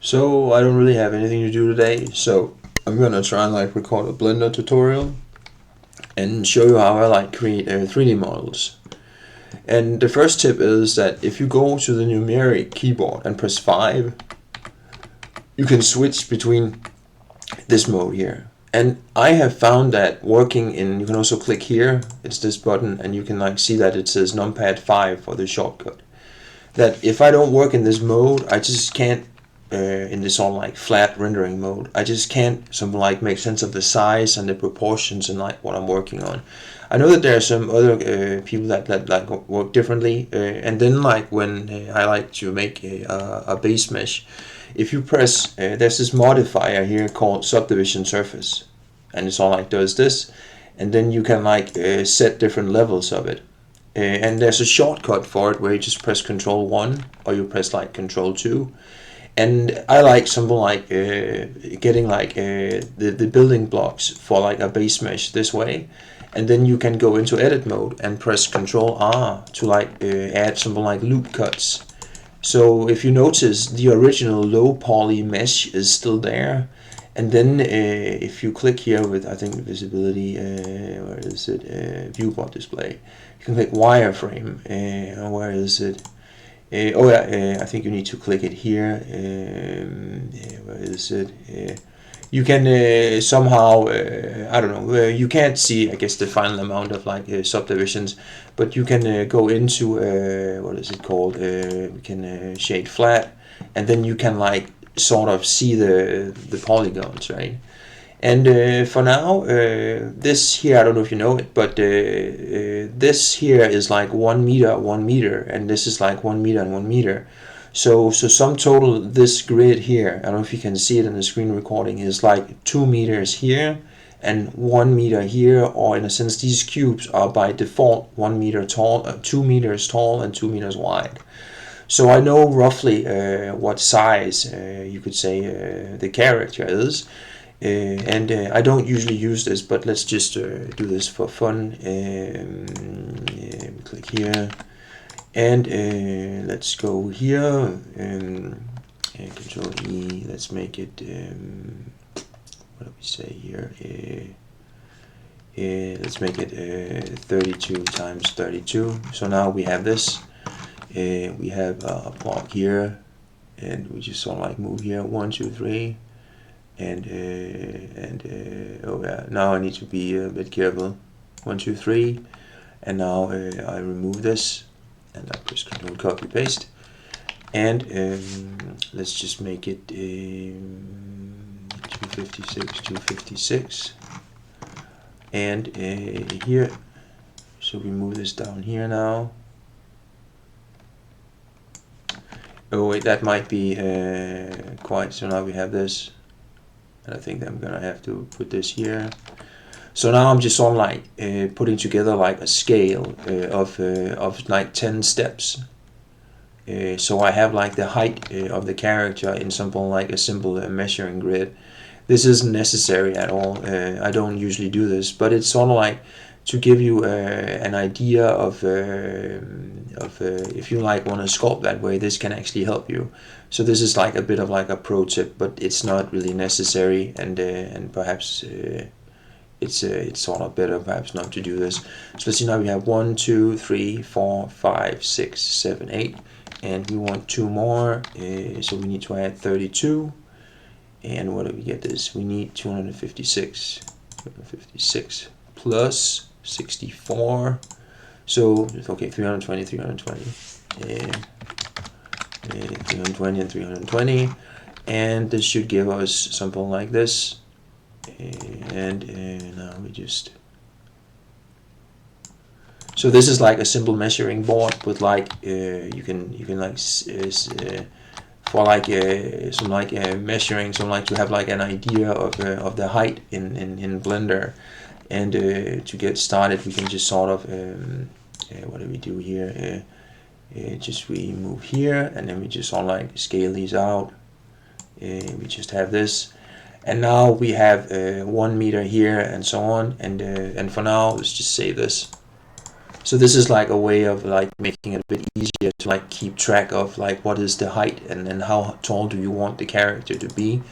So I don't really have anything to do today, so I'm gonna try and like record a Blender tutorial and show you how I like create 3D models. And the first tip is that if you go to the numeric keyboard and press 5, you can switch between this mode here. And I have found that working in, you can also click here, it's this button, and you can like see that it says numpad 5 for the shortcut. That if I don't work in this mode, I just can't, in this all like flat rendering mode, I just can't something like make sense of the size and the proportions and like what I'm working on. I know that there are some other people that like work differently, and then like when I like to make a base mesh, if you press, there's this modifier here called subdivision surface, and it's all like does this, and then you can like set different levels of it. And there's a shortcut for it where you just press Control 1 or you press like Control 2. And I like something like getting like the building blocks for like a base mesh this way. And then you can go into edit mode and press Control R to like add something like loop cuts. So if you notice, the original low poly mesh is still there. And then if you click here with, I think, visibility, where is it, viewport display, you can click wireframe, where is it, oh yeah, I think you need to click it here, where is it, you can somehow, I don't know, you can't see, I guess, the final amount of like subdivisions, but you can go into, what is it called, we can shade flat, and then you can like sort of see the polygons, right? And for now, this here, I don't know if you know it, but this here is like 1 meter, 1 meter, and this is like 1 meter and 1 meter. So sum total, this grid here, I don't know if you can see it in the screen recording, is like 2 meters here and 1 meter here, or in a sense, these cubes are by default 1 meter tall, 2 meters tall and 2 meters wide. So I know roughly what size you could say the character is. And I don't usually use this, but let's just do this for fun. Click here, and let's go here. Control E. Let's make it. What do we say here? Let's make it 32 times 32. So now we have this. We have a block here, and we just sort of like move here 1, 2, 3. And oh yeah, now I need to be a bit careful. 1, 2, 3, and now I remove this, and I press Control copy paste, and let's just make it 256, 256, and here. So we move this down here now. Oh wait, that might be quite. So now we have this. And I think I'm gonna have to put this here. So now I'm just sort of like putting together like a scale of like 10 steps. So I have like the height of the character in something like a simple measuring grid. This isn't necessary at all. I don't usually do this, but it's sort of like to give you an idea of if you like want to sculpt that way, this can actually help you. So this is like a bit of like a pro tip, but it's not really necessary, and perhaps it's sort of better perhaps not to do this. So let's see, now we have 1, 2, 3, 4, 5, 6, 7, 8, and we want 2 more. So we need to add 32, and what do we get this? We need 256 plus 64. So okay, 320, 320, 320 and 320, and this should give us something like this. And now we just, so this is like a simple measuring board with like you can like for like some like measuring, some like to have like an idea of the height in Blender. And to get started, we can just sort of what do we do here? Just we move here, and then we just sort of like scale these out. We just have this, and now we have 1 meter here and so on. And for now, let's just save this. So this is like a way of like making it a bit easier to to like keep track of like what is the height and then how tall do you want the character to be.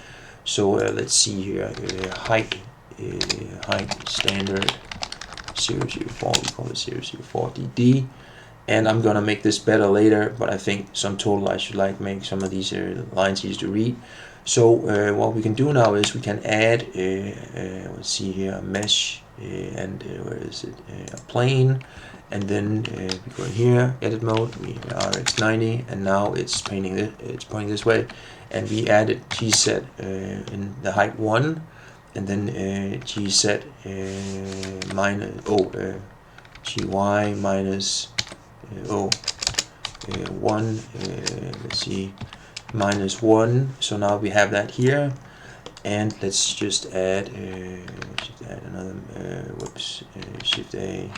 So let's see here, height standard 004, we call it 004 DD. And I'm gonna make this better later, but I think some total I should like make some of these lines easy to read. So what we can do now is we can add, let's see here, a mesh, and where is it, a plane, and then we go here, edit mode, we RX90, and now it's painting it, it's pointing this way, and we added gset in the height 1, and then gset minus gy minus 1, let's see, minus 1. So now we have that here, and let's just add another whoops, shift A,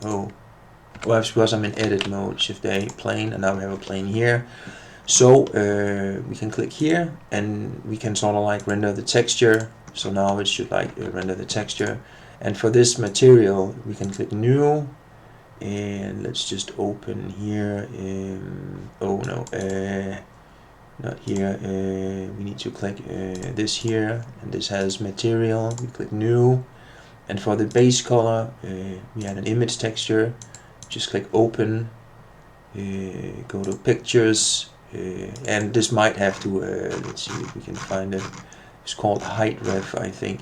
well, it's because I'm in edit mode, shift A, plane, and now we have a plane here. So we can click here and we can sort of like render the texture. So now it should like render the texture, and for this material we can click new, and let's just open here, oh no, not here, we need to click this here, and this has material, we click new, and for the base color we had an image texture, just click open, go to pictures, and this might have to, let's see if we can find it, it's called height ref, I think,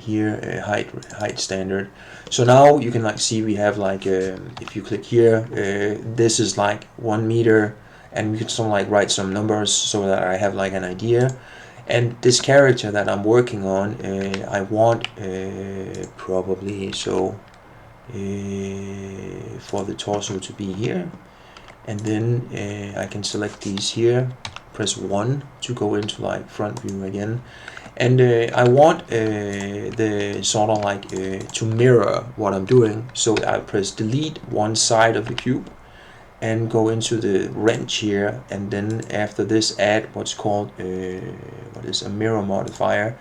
here, height standard. So now you can like see we have like if you click here, this is like 1 meter, and we can sort of like write some numbers so that I have like an idea. And this character that I'm working on, I want probably so for the torso to be here, and then I can select these here, press 1 to go into like front view again. And I want the sort of like to mirror what I'm doing, so I press delete one side of the cube and go into the wrench here, and then after this add what's called what is a mirror modifier,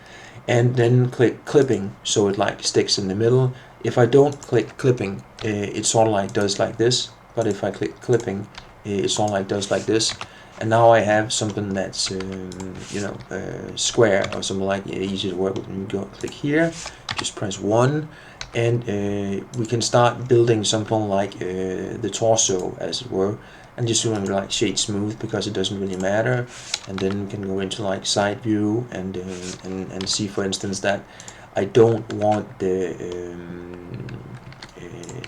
and then click clipping so it like sticks in the middle. If I don't click clipping, it sort of like does like this, but if I click clipping, it sort of like does like this. And now I have something that's you know, square or something like easy to work with. And you go click here, just press 1, and we can start building something like the torso, as it were, and just doing like shade smooth because it doesn't really matter. And then we can go into like side view and see, for instance, that I don't want the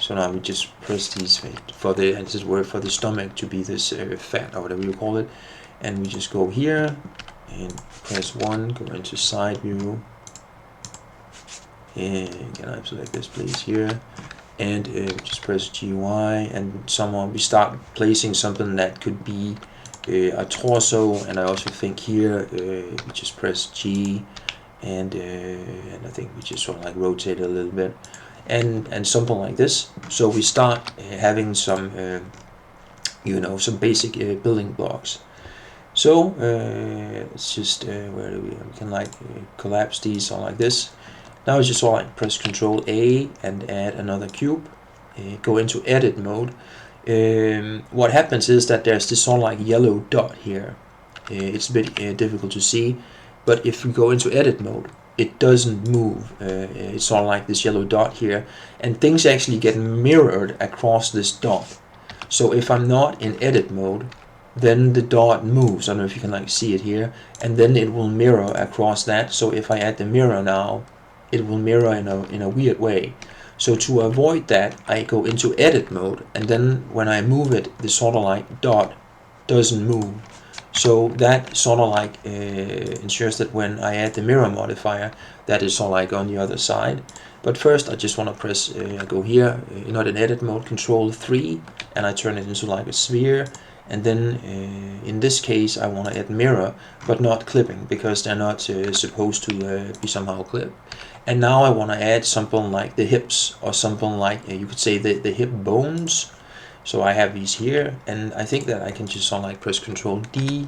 so now we just press these for the, and this is where for the stomach to be this fat or whatever you call it, and we just go here and press 1, go into side view, and can I select this please here, and just press GY, and somehow we start placing something that could be a torso. And I also think here we just press G, and I think we just sort of like rotate it a little bit, and something like this. So we start having some you know, some basic building blocks. So let's just where do we can like collapse these all like this. Now it's just all like press Ctrl A and add another cube, go into edit mode. What happens is that there's this sort of like yellow dot here. It's a bit difficult to see, but if we go into edit mode, it doesn't move. It's sort of like this yellow dot here, and things actually get mirrored across this dot. So if I'm not in edit mode, then the dot moves. I don't know if you can like see it here, and then it will mirror across that. So if I add the mirror now, it will mirror in a weird way. So to avoid that, I go into edit mode, and then when I move it, the sort of like dot doesn't move. So that sort of like ensures that when I add the mirror modifier, that is sort of like on the other side. But first I just want to press, I go here, not in edit mode, Control 3, and I turn it into like a sphere. And then in this case I want to add mirror, but not clipping, because they're not supposed to be somehow clipped. And now I want to add something like the hips, or something like, you could say the hip bones. So I have these here, and I think that I can just sort of like press Control D,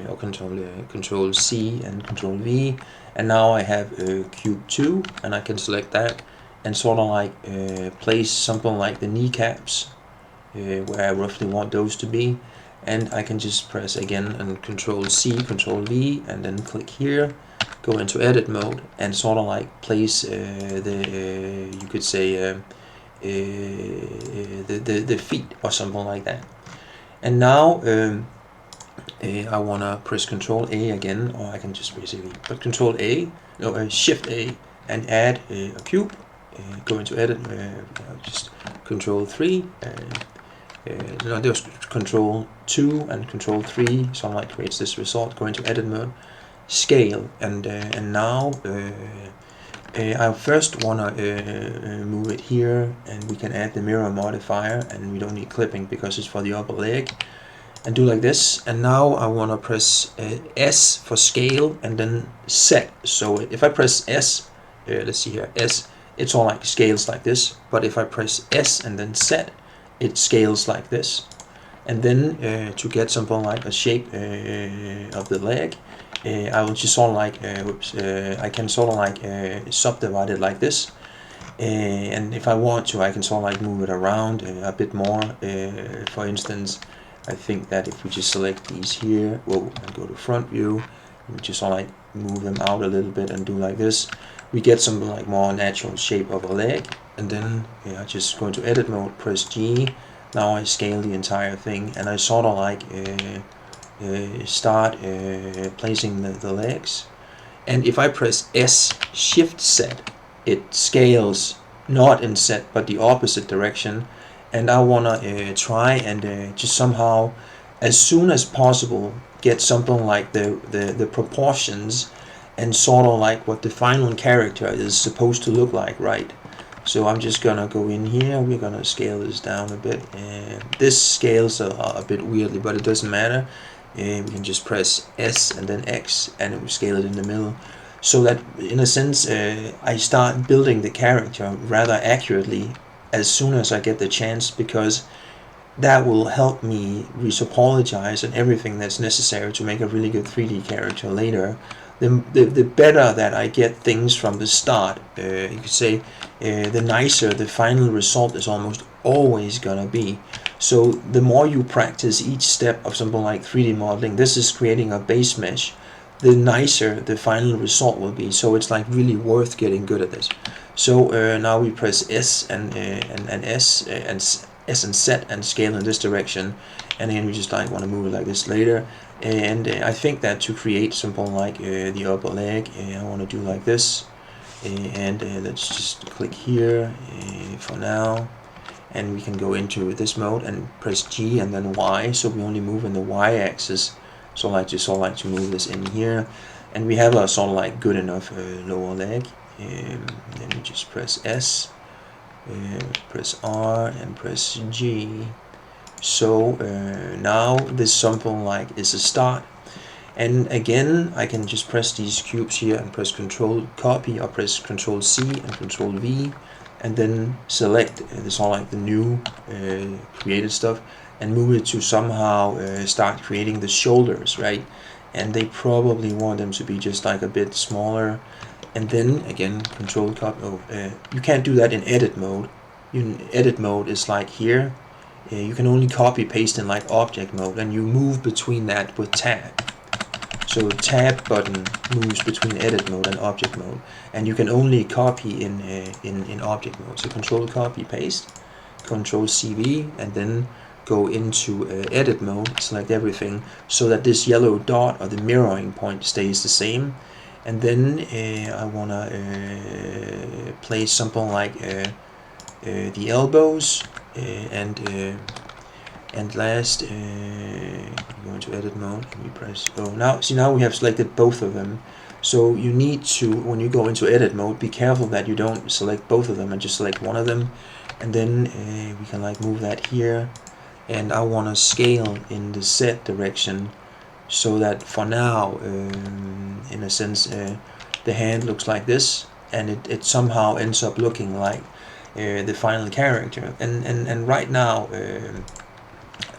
or Control C and Control V, and now I have cube 2, and I can select that, and sort of like place something like the kneecaps where I roughly want those to be. And I can just press again and Control C, Control V, and then click here, go into edit mode, and sort of like place you could say the feet or something like that. And now I want to press Control A again, or I can just basically put Control A, no, Shift A, and add a cube. Go into edit, just Control 3. No, there's Control 2 and Control 3, so like creates this result. Go into edit mode, scale, and now I first want to move it here, and we can add the mirror modifier, and we don't need clipping because it's for the upper leg, and do like this. And now I want to press S for scale and then set. So if I press S, let's see here, S, it's all like scales like this, but if I press S and then set, it scales like this. And then to get something like a shape of the leg, I will just sort of like I can sort of like subdivide it like this, and if I want to, I can sort of like move it around a bit more. For instance, I think that if we just select these here, and go to front view, and just sort of like move them out a little bit and do like this, we get something like more natural shape of a leg. And then I just go into edit mode, press G. Now I scale the entire thing, and I sort of like start placing the legs. And if I press S Shift Set, it scales not in set but the opposite direction. And I want to try and just somehow, as soon as possible, get something like the proportions and sort of like what the final character is supposed to look like, right? So I'm just gonna go in here, we're gonna scale this down a bit, and this scales a bit weirdly, but it doesn't matter. We can just press S and then X, and it will scale it in the middle, so that in a sense I start building the character rather accurately as soon as I get the chance, because that will help me retopologize and everything that's necessary to make a really good 3D character later. The better that I get things from the start, you could say, the nicer the final result is almost always gonna be. So the more you practice each step of something like 3D modeling, this is creating a base mesh, the nicer the final result will be. So it's like really worth getting good at this. So now we press S and S and S and set and scale in this direction, and then we just like want to move it like this later. And I think that to create something like the upper leg, I want to do like this, and let's just click here for now, and we can go into this mode and press G and then Y, so we only move in the Y axis. So I just sort of like to move this in here, and we have a sort of like good enough lower leg. Then we just press S, press R, and press G. So now this something like is a start. And again, I can just press these cubes here and press Control Copy, or press Control C and Control V, and then select this all like the new created stuff, and move it to somehow start creating the shoulders, right? And they probably want them to be just like a bit smaller. And then again, Control Copy. You can't do that in edit mode. Edit mode is like here. You can only copy paste in like object mode, and you move between that with tab. So tab button moves between edit mode and object mode, and you can only copy in object mode. So Control Copy Paste, Control CV, and then go into edit mode, select everything, so that this yellow dot or the mirroring point stays the same. And then I want to place something like the elbows, and last go into edit mode, and we press now we have selected both of them. So you need to, when you go into edit mode, be careful that you don't select both of them and just select one of them. And then we can like move that here, and I want to scale in the Z direction, so that for now in a sense the hand looks like this, and it somehow ends up looking like the final character. And right now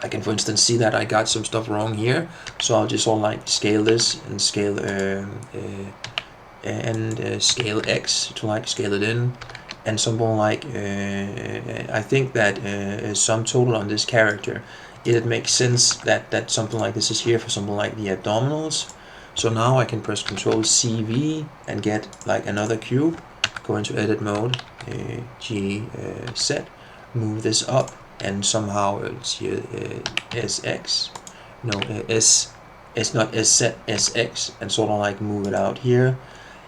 I can, for instance, see that I got some stuff wrong here, so I'll just all like scale this and scale scale X to like scale it in, and something like I think that sum total on this character, it makes sense that something like this is here for something like the abdominals. So now I can press Control CV and get like another cube, go into edit mode, G set, move this up, and somehow it's here SX, no S not S set, SX, and sort of like move it out here.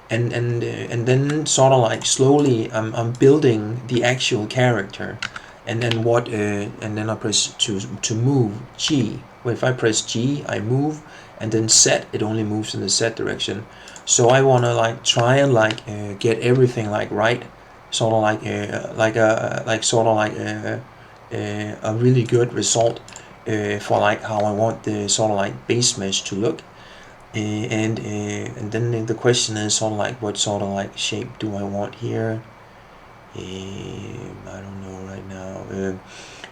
And then sort of like slowly I'm building the actual character, and then and then I press to move G. Well, if I press G, I move, and then set, it only moves in the set direction. So I want to like try and like get everything like right, sort of like sort of like a really good result for like how I want the sort of like base mesh to look. And then the question is sort of like what sort of like shape do I want here. I don't know right now,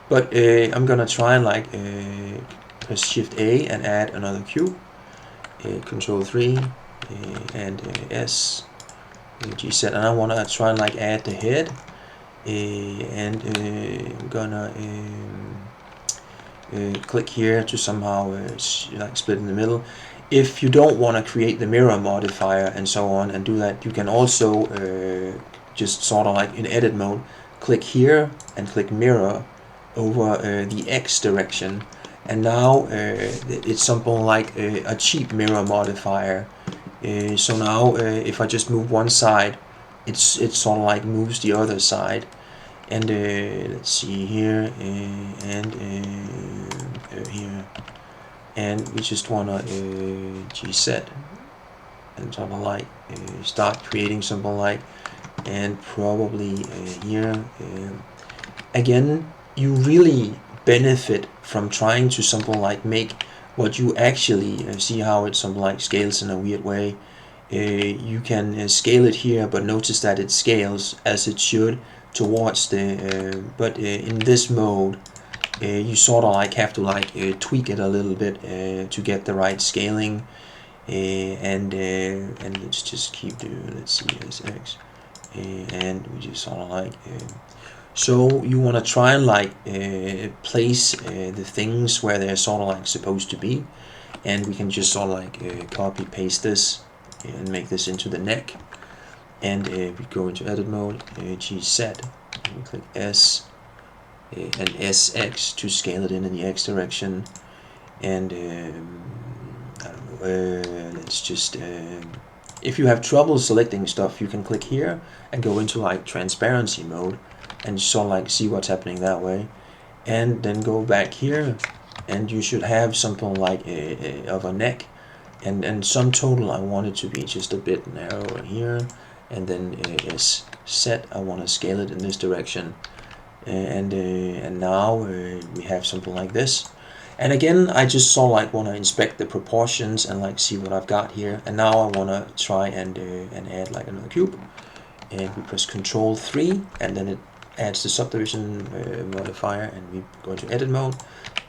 but I'm gonna try and like press Shift A and add another cube, Control 3 and S, G set, and I want to try and like add the head, and I'm gonna click here to somehow like split in the middle. If you don't want to create the mirror modifier and so on and do that, you can also just sort of like in edit mode, click here and click mirror over the X direction, and now it's something like a cheap mirror modifier. So now if I just move one side, it sort of like moves the other side. And let's see here, and here, and we just want to G set and sort of like start creating something like, and probably here. Again, you really benefit from trying to something like make what you actually see how it something like scales in a weird way. You can scale it here, but notice that it scales as it should towards the but in this mode you sort of like have to like tweak it a little bit to get the right scaling, and let's just keep doing, let's see, SX, and we just sort of like so you want to try and like place the things where they're sort of like supposed to be, and we can just sort of like copy paste this and make this into the neck. And we go into edit mode, G set, and we click S and SX to scale it in the X direction. And I don't know, let's just, if you have trouble selecting stuff, you can click here and go into like transparency mode and sort of like see what's happening that way. And then go back here, and you should have something like of a neck. And sum total, I want it to be just a bit narrower here. And then is set, I want to scale it in this direction, and now we have something like this. And again, I just sort of like want to inspect the proportions and like see what I've got here. And now I want to try and add like another cube, and we press Control 3, and then it adds the subdivision modifier, and we go into edit mode,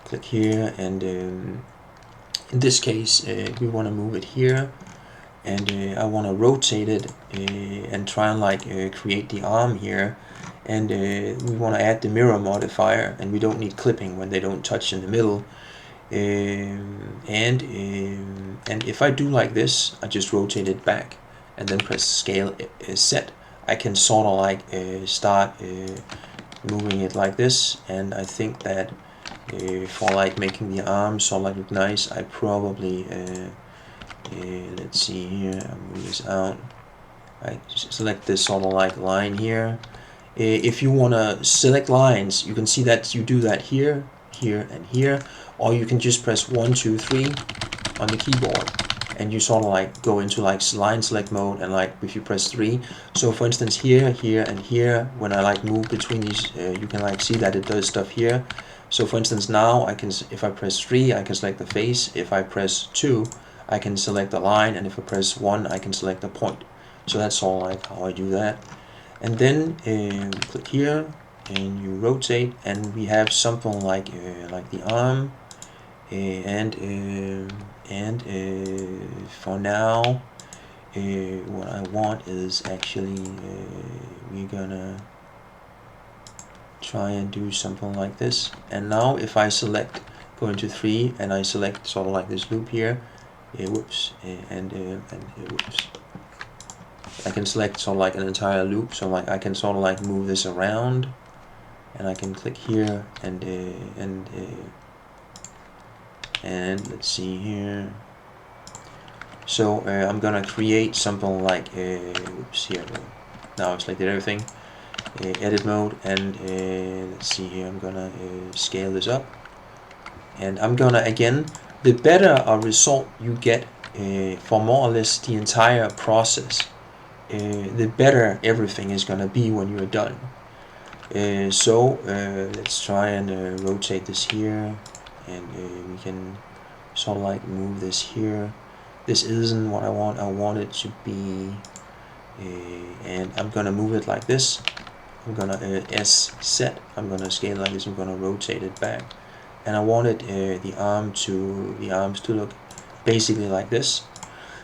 click here, and in this case we want to move it here. And I want to rotate it and try and like create the arm here, and we want to add the mirror modifier, and we don't need clipping when they don't touch in the middle. And if I do like this, I just rotate it back and then press scale set, I can sort of like start moving it like this. And I think that for like making the arm sort of like look nice, I probably let's see here, I'll move this out. I select this sort of like line here. If you want to select lines, you can see that you do that here, here, and here, or you can just press 1, 2, 3 on the keyboard, and you sort of like go into like line select mode, and like if you press 3, so for instance here, here, and here, when I like move between these, you can like see that it does stuff here. So for instance now I can, if I press 3, I can select the face. If I press 2, I can select the line, and if I press 1, I can select the point. So that's all like how I do that. And then click here, and you rotate, and we have something like the arm, and for now what I want is actually we're gonna try and do something like this. And now if I select, go into 3 and I select sort of like this loop here, whoops, and whoops, I can select sort of like an entire loop, so like I can sort of like move this around, and I can click here and let's see here. So I'm gonna create something like whoops, here, now I selected everything, edit mode, and let's see here, I'm gonna scale this up, and I'm gonna, again, the better a result you get for more or less the entire process, the better everything is gonna be when you're done. So let's try and rotate this here, and we can sort of like move this here. This isn't what I want. I want it to be, and I'm gonna move it like this. I'm gonna S set. I'm gonna scale like this. I'm gonna rotate it back, and I wanted the arms to look basically like this.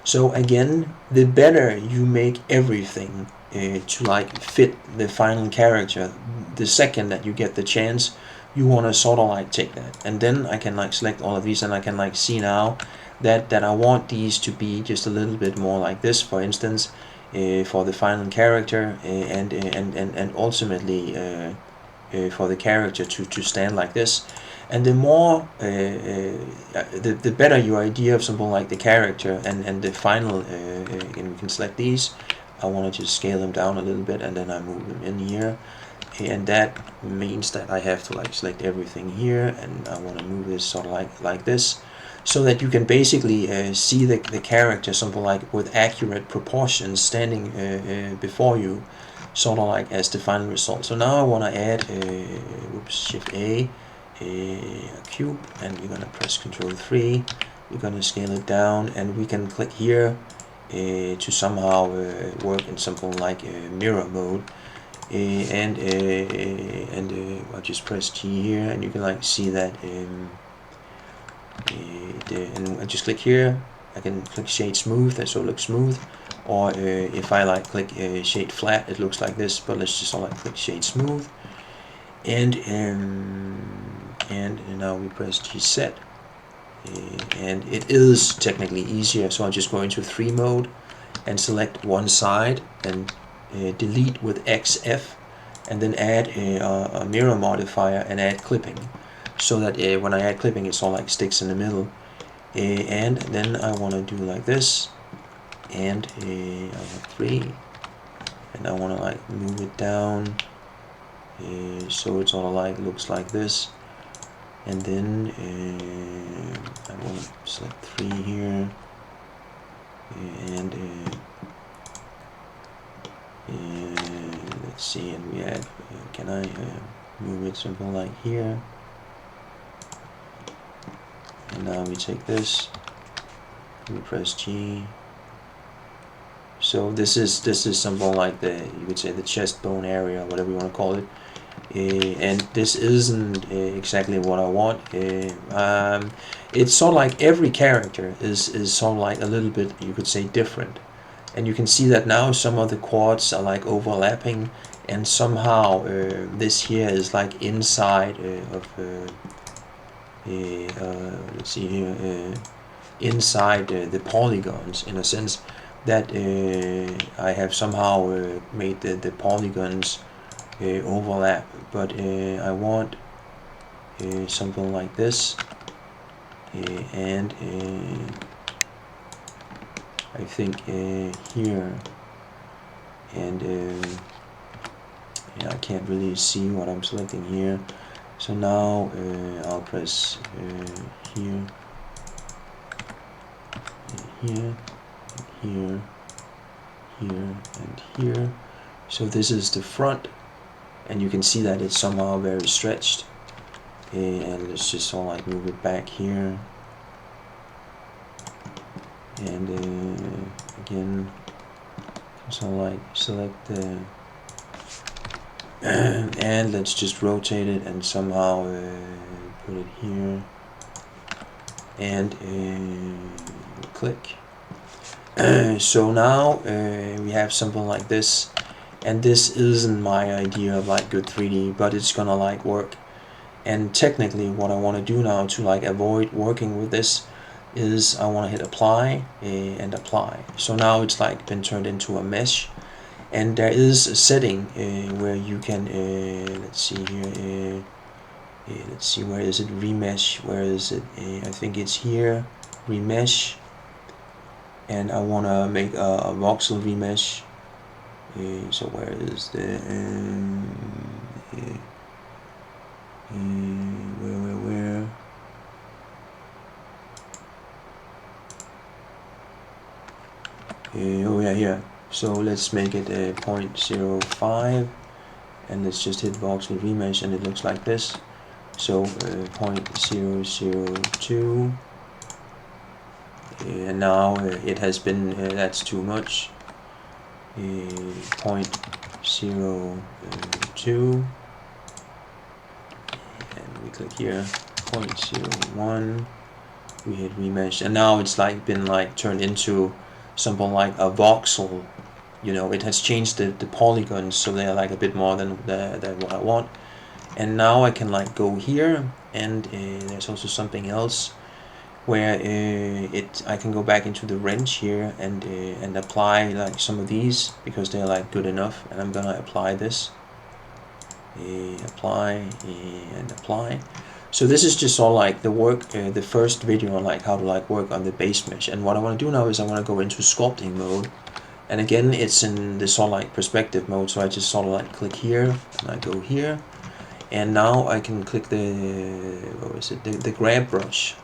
So again, the better you make everything to like fit the final character, the second that you get the chance, you want to sort of like take that, and then I can like select all of these, and I can like see now that I want these to be just a little bit more like this, for instance, for the final character, and ultimately for the character to stand like this. And the more the better your idea of something like the character and the final, and we can select these. I want to just scale them down a little bit, and then I move them in here, and that means that I have to like select everything here, and I want to move this sort of like this, so that you can basically see the character something like with accurate proportions standing before you, sort of like as the final result. So now I want to add Shift A, a cube, and we're going to press Control 3. We're going to scale it down, and we can click here to somehow work in something like mirror mode. And I'll just press G here, and you can like see that. And I just click here. I can click Shade Smooth, that so it looks smooth. Or if I like click Shade Flat, it looks like this. But let's just like click Shade Smooth. And now we press G set, and it is technically easier, so I'll just go into 3 mode and select one side and delete with XF, and then add a mirror modifier and add clipping, so that when I add clipping it's all like sticks in the middle. And then I want to do like this, and I have 3, and I want to like move it down so it's all like looks like this. And then I want to select 3 here, and let's see, and we add, can I move it something like here, and now we take this, we press G. So this is something like you could say the chest bone area, whatever you want to call it. And this isn't exactly what I want. It's sort of like every character is sort of like a little bit, you could say, different, and you can see that now some of the quads are like overlapping, and somehow this here is like inside of let's see here, inside the polygons, in a sense that I have somehow made the polygons overlap, but I want something like this, and I think here, and yeah, I can't really see what I'm selecting here, so now I'll press here, here, here, here, and here. So this is the front, and you can see that it's somehow very stretched, and let's just all like move it back here, and again, so like select the and let's just rotate it and somehow put it here, and click. So now we have something like this, and this isn't my idea of like good 3D, but it's gonna like work. And technically what I want to do now to like avoid working with this is I want to hit apply and apply. So now it's like been turned into a mesh, and there is a setting where you can let's see here, let's see, where is it, remesh, where is it, I think it's here, remesh, and I want to make a voxel remesh. So where is the where oh yeah, here. So let's make it a 0.05, and let's just hit voxel remesh, and it looks like this. So 0.002, and now it has been that's too much. 0.02, and we click here, 0.01, we hit remesh, and now it's like been like turned into something like a voxel. You know, it has changed the polygons, so they're like a bit more than what I want. And now I can like go here, and there's also something else where I can go back into the wrench here and apply like some of these, because they're like good enough, and I'm gonna apply this, apply and apply. So this is just all like the work, the first video on like how to like work on the base mesh. And what I want to do now is I want to go into sculpting mode, and again it's in this sort of like perspective mode. So I just sort of like click here, and I go here, and now I can click the what was it, the grab brush,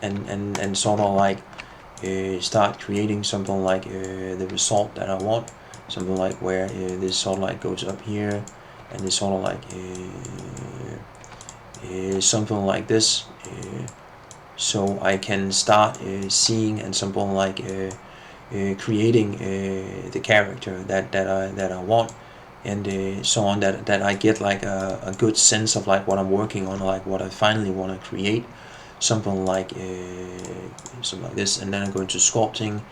and sort of like start creating something like the result that I want, something like where this sort of like goes up here, and this sort of like something like this, so I can start seeing and something like creating the character that I want, and so on, that I get like a good sense of like what I'm working on, like what I finally want to create, something like this. And then I go into sculpting,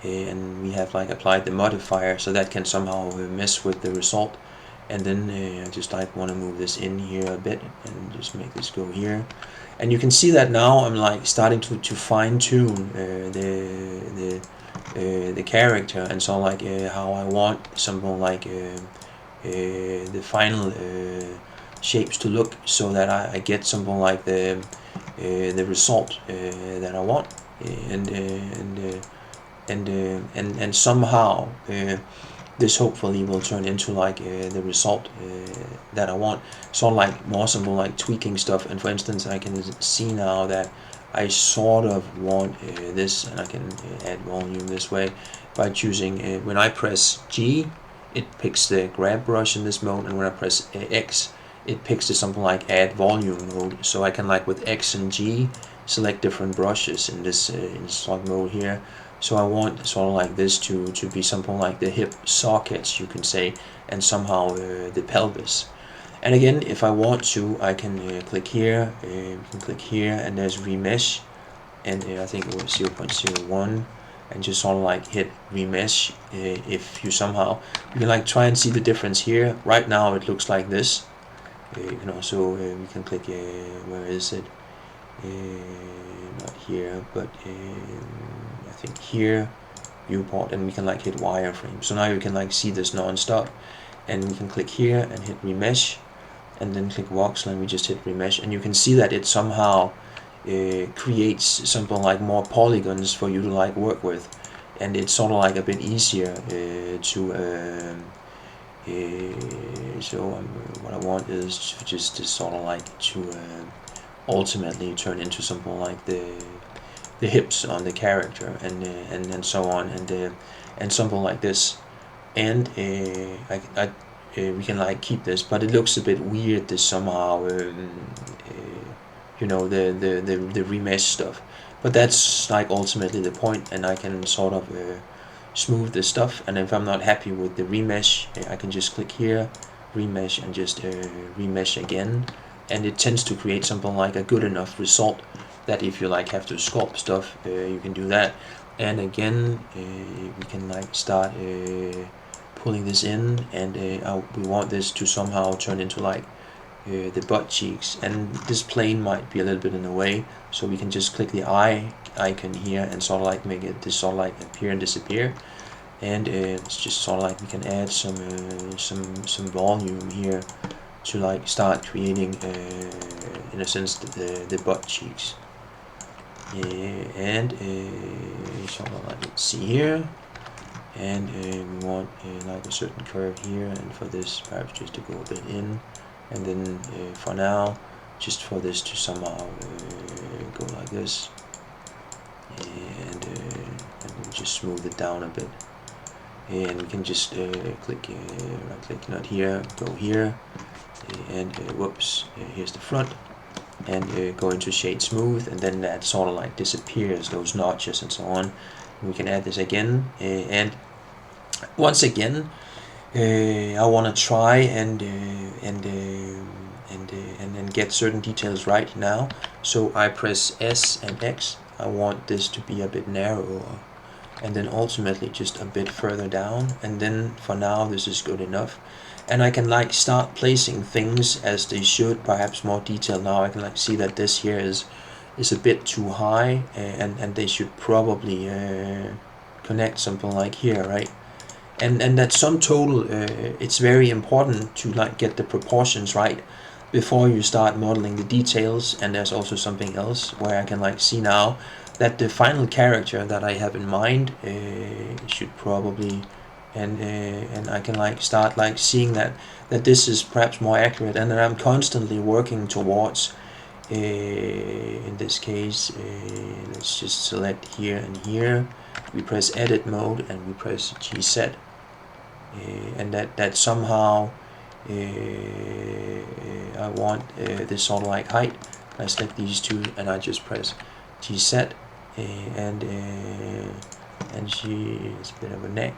and we have like applied the modifier, so that can somehow mess with the result. And then I just like want to move this in here a bit and just make this go here, and you can see that now I'm like starting to fine-tune the character, and so like how I want something like the final shapes to look, so that I get something like the result that I want, and somehow this hopefully will turn into like the result that I want. So like more simple like tweaking stuff, and for instance I can see now that I sort of want this, and I can add volume this way by choosing when I press G, it picks the grab brush in this mode, and when I press X, it picks to something like add volume mode. So I can like with X and G select different brushes in this slot mode here. So I want sort of like this to be something like the hip sockets, you can say, and somehow the pelvis. And again, if I want to, I can click here, click here, and there's remesh, and I think it was 0.01, and just sort of like hit remesh. If you somehow, you can like try and see the difference here. Right now it looks like this. You can also, we can click, where is it? Not here, but I think here, viewport, and we can like hit wireframe. So now you can like see this non-stop, and we can click here and hit remesh, and then click voxel, and we just hit remesh, and you can see that it somehow creates something like more polygons for you to like work with, and it's sort of like a bit easier so what I want is just to sort of like to ultimately turn into something like the hips on the character, and so on, and something like this. And we can like keep this, but it looks a bit weird, this somehow, you know, the remesh stuff, but that's like ultimately the point, and I can sort of smooth this stuff. And if I'm not happy with the remesh, I can just click here, remesh, and just remesh again, and it tends to create something like a good enough result that if you like have to sculpt stuff, you can do that. And again, we can like start pulling this in, and we want this to somehow turn into like the butt cheeks, and this plane might be a little bit in the way, so we can just click the eye icon here and sort of like make it this sort of like appear and disappear. And it's just sort of like we can add some volume here to like start creating in a sense the butt cheeks. And sort of like, let's see here, and we want like a certain curve here, and for this perhaps just to go a bit in, and then for now just for this to somehow go like this, and just smooth it down a bit. And we can just click right click, not here, go here, and whoops, here's the front, and go into shade smooth, and then that sort of like disappears, those notches and so on. And we can add this again, and once again I want to try and get certain details right now. So I press S and X. I want this to be a bit narrower, and then ultimately just a bit further down, and then for now this is good enough. And I can like start placing things as they should, perhaps more detail now. I can like see that this here is a bit too high, and they should probably connect something like here, right? And that sum total, it's very important to like get the proportions right before you start modeling the details. And there's also something else where I can like see now that the final character that I have in mind should probably, and I can like start like seeing that this is perhaps more accurate, and that I'm constantly working towards. In this case, let's just select here and here. We press edit mode and we press GZ, and that somehow I want this sort of like height. I select these two and I just press GZ, and she is a bit of a neck,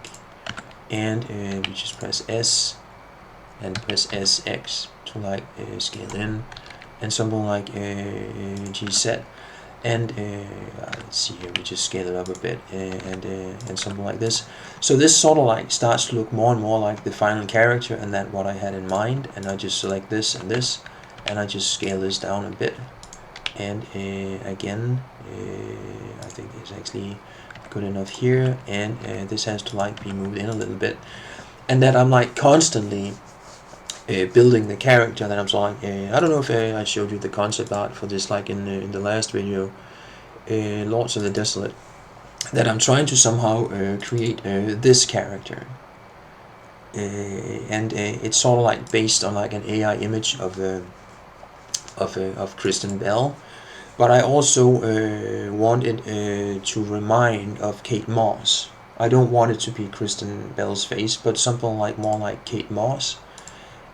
and we just press S and press SX to like scale in, and something like GZ, and let's see here, we just scale it up a bit, and something like this. So this sort of like starts to look more and more like the final character, and that what I had in mind. And I just select this and this, and I just scale this down a bit, and again I think it's actually good enough here, and this has to like be moved in a little bit, and that I'm like constantly building the character. That I'm so like I don't know if I showed you the concept art for this like in the last video, Lords of the Desolate, that I'm trying to somehow create this character, and it's sort of like based on like an AI image of Kristen Bell, but I also want it to remind of Kate Moss. I don't want it to be Kristen Bell's face, but something like more like Kate Moss.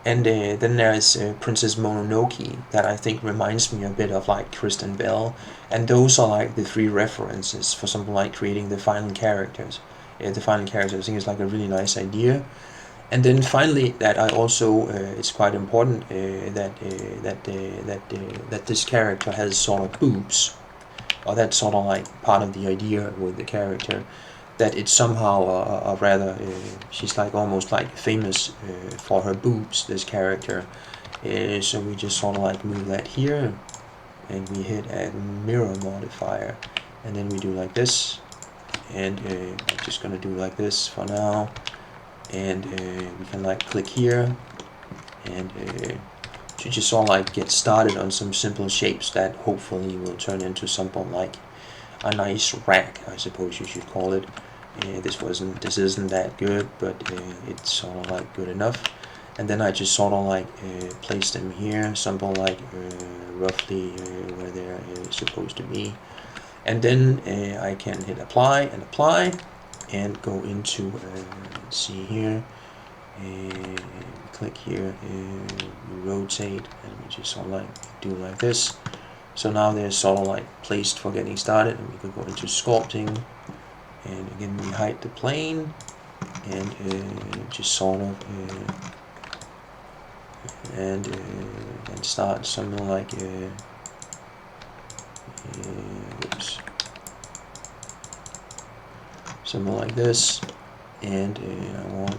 And then there's Princess Mononoke, that I think reminds me a bit of like Kristen Bell. And those are like the three references for something like creating the final characters. I think it's like a really nice idea. And then finally, that I also it's quite important that this character has sort of boobs, or that's sort of like part of the idea with the character, that it's somehow rather she's like almost like famous for her boobs, this character. So we just sort of like move that here, and we hit add mirror modifier, and then we do like this, and I'm just gonna do like this for now, and we can like click here, and to just sort of like get started on some simple shapes that hopefully will turn into something like a nice rack, I suppose you should call it. This isn't that good, but it's sort of like good enough. And then I just sort of like place them here, something like roughly where they're supposed to be. And then I can hit apply and apply, and go into let's see here, click here, rotate, and we just sort of like do like this. So now they're sort of like placed for getting started, and we can go into sculpting, and again we hide the plane, and just sort of and start something like oops, something like this, and I want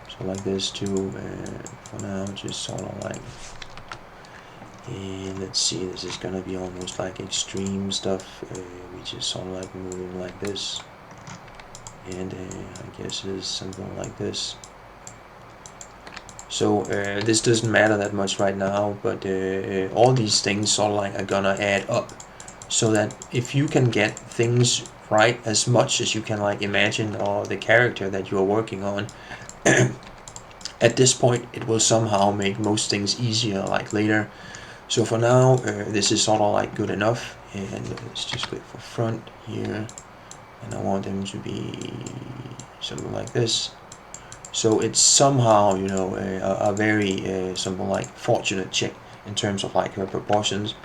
so like this too. For now, just sort of like, and let's see, this is gonna be almost like extreme stuff. We just sort of like moving like this, and I guess it is something like this. So this doesn't matter that much right now, but all these things sort of like are gonna add up, so that if you can get things right as much as you can like imagine, or the character that you're working on, at this point it will somehow make most things easier like later. So for now, this is sort of like good enough, and let's just click for front here, and I want them to be something like this. So it's somehow, you know, a very something like fortunate check in terms of like her proportions.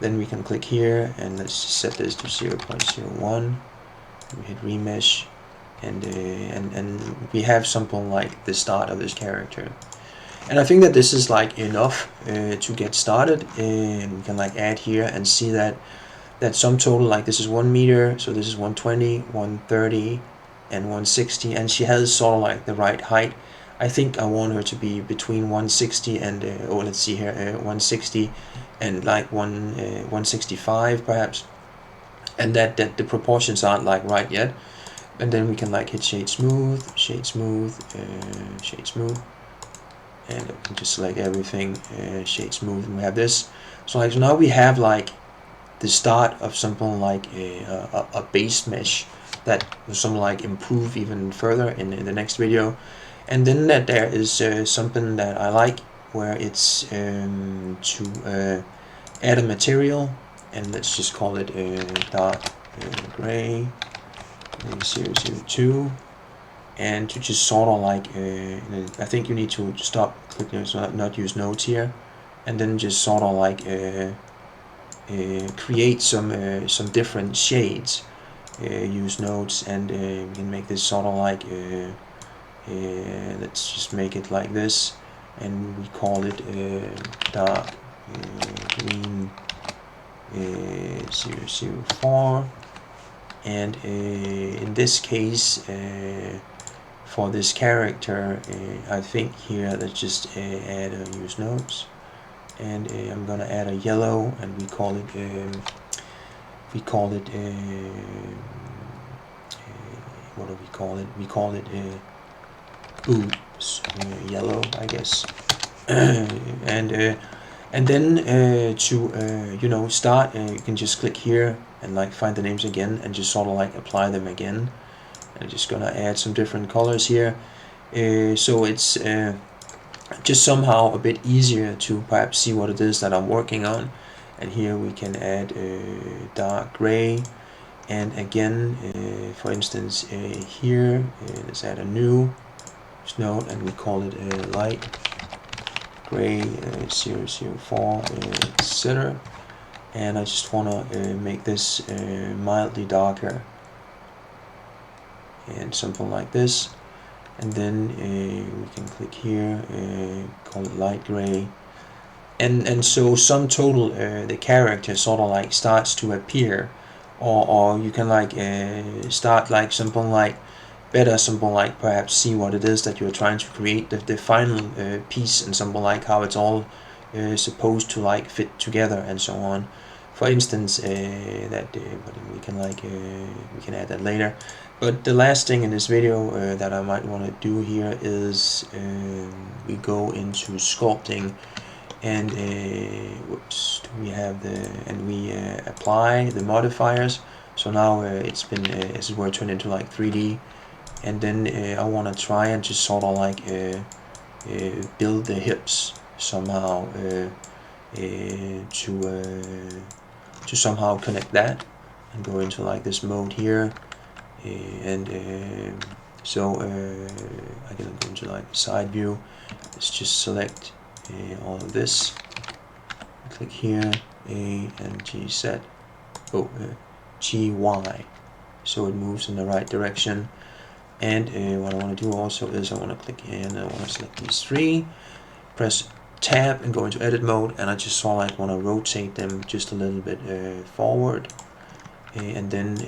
Then we can click here, and let's set this to 0.01. We hit remesh, and we have something like the start of this character. And I think that this is like enough to get started. We can like add here and see that sum total, like this is 1 meter, so this is 120, 130, and 160, and she has sort of like the right height. I think I want her to be between 160 and oh, let's see here, 160 and like 165 perhaps, and that the proportions aren't like right yet. And then we can like hit shade smooth, shade smooth, shade smooth, and we can just select everything, shade smooth, and we have this. So like, so now we have like the start of something like a base mesh that will something like improve even further in the next video. And then that there is something that I like, where it's to add a material, and let's just call it dark gray 002, and to just sort of like I think you need to stop clicking, so not use nodes here, and then just sort of like create some different shades. Use nodes, and we can make this sort of like let's just make it like this, and we call it dark green 004. And in this case, for this character, I think here let's just add use nodes, and I'm gonna add a yellow, and we call it what do we call it? We call it boobs yellow, I guess. And then to you know, start, you can just click here and like find the names again, and just sort of like apply them again. I'm just gonna add some different colors here, so it's just somehow a bit easier to perhaps see what it is that I'm working on. And here we can add dark gray, and again for instance here let's add a new node, and we call it light gray 004, etc. And I just want to make this mildly darker, and something like this. And then we can click here, call it light gray, and so sum total, the character sort of like starts to appear, or you can like start like something like better, something like perhaps see what it is that you're trying to create, the final piece, and something like how it's all supposed to like fit together and so on. For instance, that but we can like we can add that later. But the last thing in this video that I might want to do here is we go into sculpting, and whoops, we have and we apply the modifiers. So now it's been as it were turned into like 3D, and then I want to try and just sort of like build the hips somehow to somehow connect that, and go into like this mode here, and so I can go into like side view. Let's just select all of this, click here, A and G set, GY, so it moves in the right direction. And what I want to do also is I want to click in, I want to select these three, press tab and go into edit mode, and I just sort of like want to rotate them just a little bit forward, and then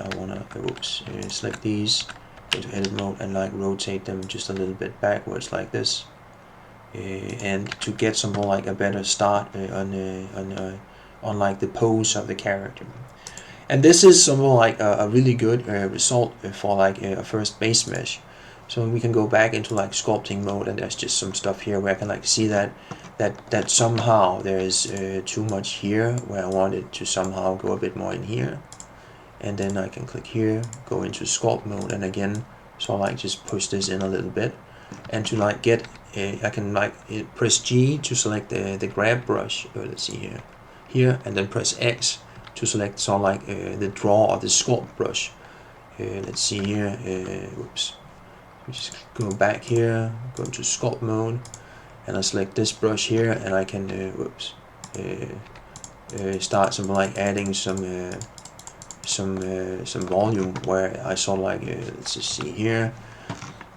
I want to select these, go to edit mode, and like rotate them just a little bit backwards like this, and to get something like a better start on like the pose of the character. And this is something like a really good result for like a first base mesh. So we can go back into like sculpting mode, and there's just some stuff here where I can like see that somehow there is too much here, where I want it to somehow go a bit more in here. And then I can click here, go into sculpt mode, and again, so I like just push this in a little bit. And to like get, I can like press G to select the grab brush. Let's see here, and then press X to select so like the draw or the sculpt brush. Let's see here. Whoops. Just go back here, go to sculpt mode, and I select this brush here, and I can start some like adding some volume where I saw like let's just see here,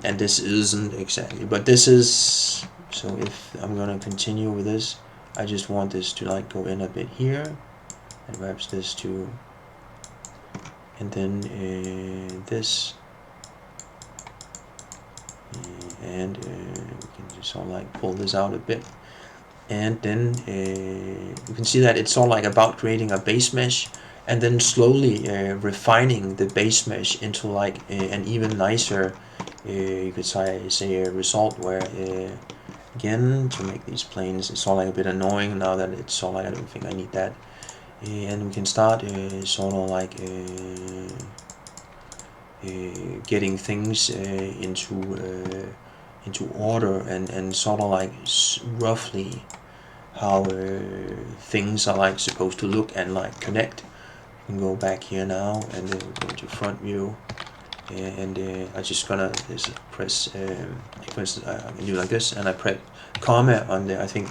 and this isn't exactly, but this is. So if I'm gonna continue with this, I just want this to like go in a bit here, and perhaps this too, and then this, and we can just sort of like pull this out a bit, and then you can see that it's all like about creating a base mesh, and then slowly refining the base mesh into like an even nicer, you could say a result where again, to make these planes, it's all like a bit annoying now that it's all like I don't think I need that. And we can start sort of like getting things into order, and sort of like roughly how things are like supposed to look and like connect. You can go back here now, and then go to front view, and I'm just gonna press I can do like this, and I press comma on the, I think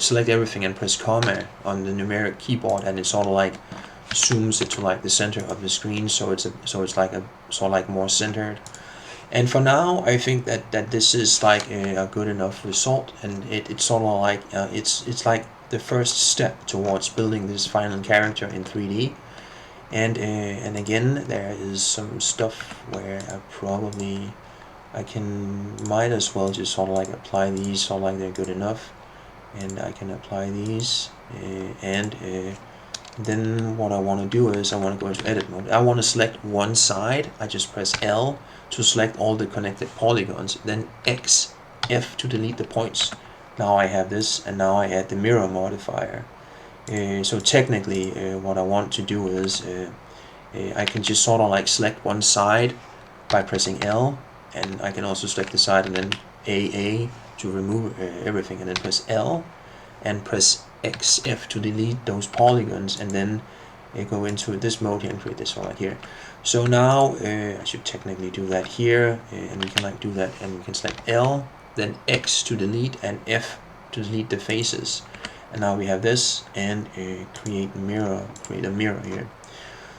select everything and press comma on the numeric keyboard, and it sort of like zooms it to like the center of the screen, so it's like a sort of like more centered. And for now, I think that this is like a good enough result, and it's sort of like it's like the first step towards building this final character in 3D. And again, there is some stuff where I might as well just sort of like apply these, so like they're good enough, and I can apply these, and then what I want to do is I want to go into edit mode. I want to select one side. I just press L to select all the connected polygons, then X, F to delete the points. Now I have this, and now I add the mirror modifier. So technically what I want to do is I can just sort of like select one side by pressing L, and I can also select the side and then AA to remove everything, and then press L and press XF to delete those polygons, and then go into this mode here and create this one like here. So now I should technically do that here, and we can like do that, and we can select L, then X to delete, and F to delete the faces. And now we have this, and create a mirror here.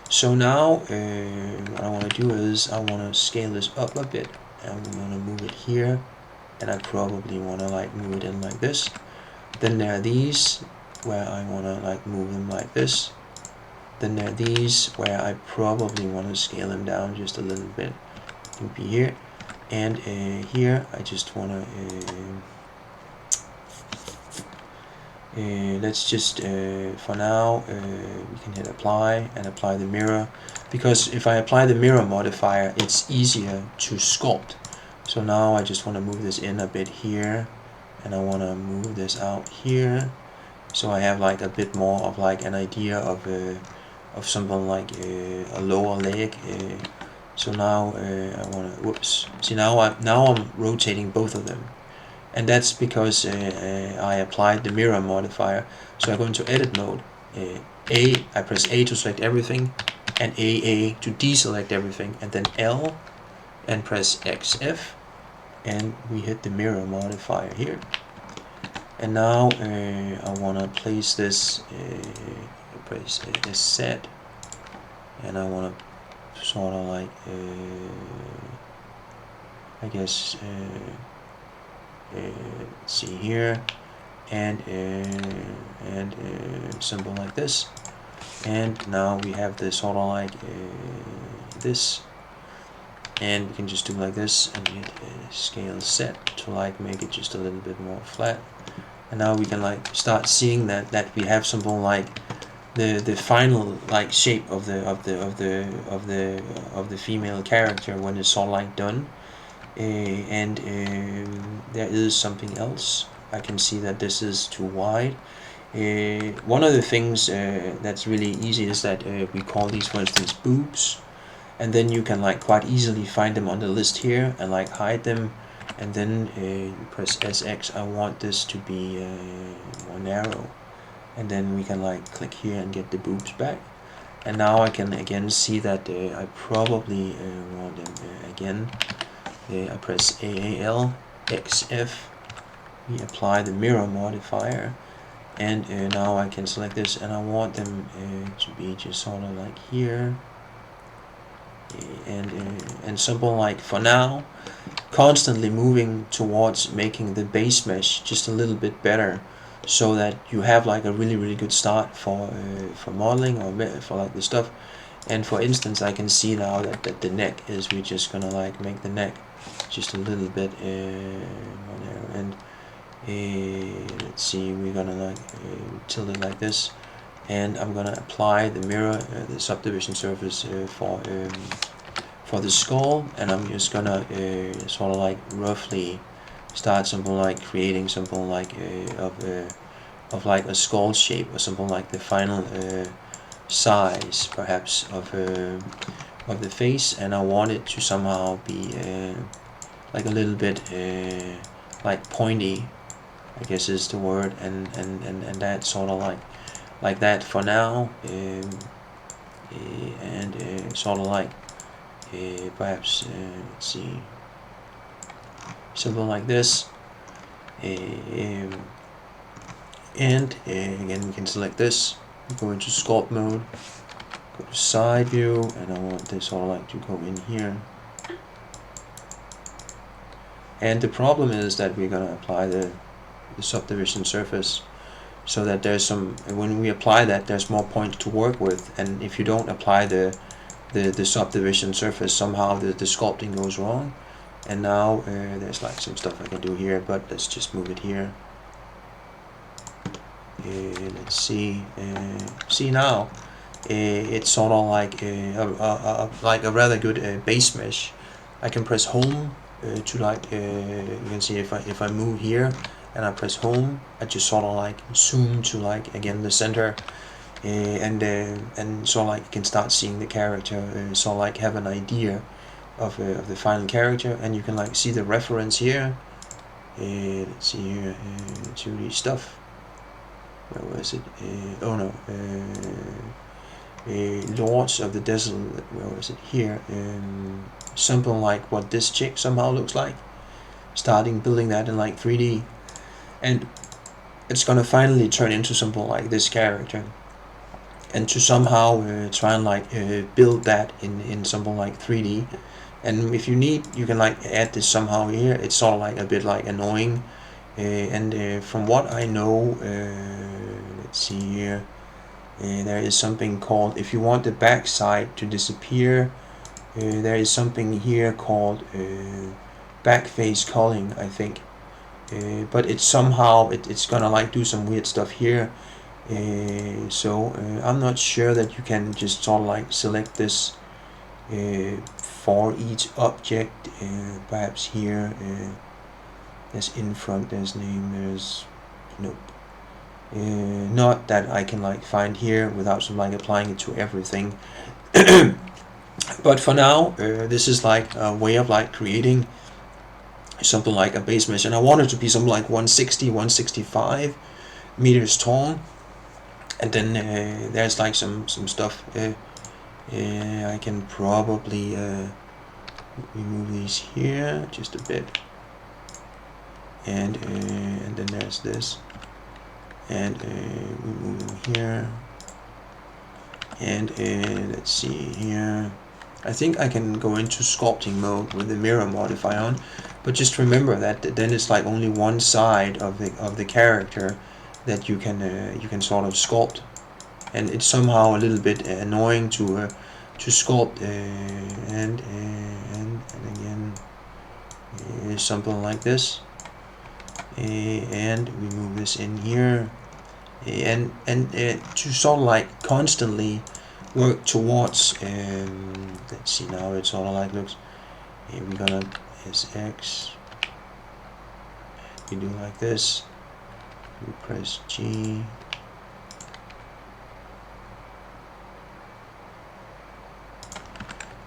So now what I want to do is I want to scale this up a bit, and we want to move it here, and I probably want to like move it in like this. Then there are these where I want to like move them like this. Then there are these where I probably want to scale them down just a little bit. It can be here, and here I just want to let's just for now we can hit apply and apply the mirror, because if I apply the mirror modifier, it's easier to sculpt. So now I just want to move this in a bit here, and I want to move this out here, so I have like a bit more of like an idea of something like a lower leg. So now I want to, whoops, see now I'm rotating both of them, and that's because I applied the mirror modifier. So I go into edit mode, I press A to select everything, and AA to deselect everything, and then L and press XF, and we hit the mirror modifier here. And now I want to place this, press Z, and I want to sort of like I guess see here, and symbol like this, and now we have this sort of like this, and we can just do like this and hit scale set to like make it just a little bit more flat. And now we can like start seeing that we have something like the final like shape of the female character when it's all like done. And there is something else. I can see that this is too wide. One of the things that's really easy is that we call these, for instance, boobs, and then you can like quite easily find them on the list here and like hide them, and then you press SX. I want this to be more narrow, and then we can like click here and get the boobs back. And now I can again see that I probably want them again. I press AAL XF. We apply the mirror modifier, and now I can select this, and I want them to be just sort of like here, and something like, for now, constantly moving towards making the base mesh just a little bit better, so that you have like a really good start for modeling or for like the stuff. And for instance, I can see now that the neck is, we're just gonna like make the neck just a little bit more narrow, and let's see, we're gonna like tilt it like this, and I'm gonna apply the mirror, the subdivision surface for the skull, and I'm just gonna sort of like roughly start something like creating something like of like a skull shape, or something like the final size perhaps of the face. And I want it to somehow be like a little bit like pointy, I guess is the word, and that sort of like that for now, and sort of like perhaps let's see, something like this, and again we can select this, go into sculpt mode, go to side view, and I want this sort of like to go in here. And the problem is that we're gonna apply the subdivision surface, so that there's some, when we apply that, there's more points to work with, and if you don't apply the subdivision surface, somehow the sculpting goes wrong. And now there's like some stuff I can do here, but let's just move it here. Let's see, now it's sort of like a rather good base mesh. I can press home to like you can see if I move here and I press home, I just sort of like zoom to like again the center, and sort of like you can start seeing the character, sort of like have an idea of the final character, and you can like see the reference here. Let's see here, 2D stuff. Where was it? Oh no, Lords of the Desolate. Where was it? Here. Something like what this chick somehow looks like. Starting building that in like 3D, and it's gonna finally turn into something like this character. And to somehow try and like build that in something like 3D. And if you need, you can like add this somehow here. It's sort of like a bit like annoying. And from what I know, let's see here, there is something called, if you want the back side to disappear, there is something here called back face culling, I think. But it's somehow, it's gonna like do some weird stuff here. So I'm not sure that you can just sort of like select this for each object. Perhaps here there's in front, there's name, there's nope. Not that I can like find here without some like applying it to everything. But for now, this is like a way of like creating something like a base mesh, and I want it to be something like 160, 165 meters tall. And then there's like some stuff. I can probably remove these here just a bit, and then there's this, and remove them here, and let's see here. I think I can go into sculpting mode with the mirror modifier on, but just remember that then it's like only one side of the character that you can sort of sculpt. and it's somehow a little bit annoying to sculpt and again something like this, and we move this in here, and to sort of like constantly work towards let's see, now it sort of like looks, we're gonna SX, we do like this, we press G,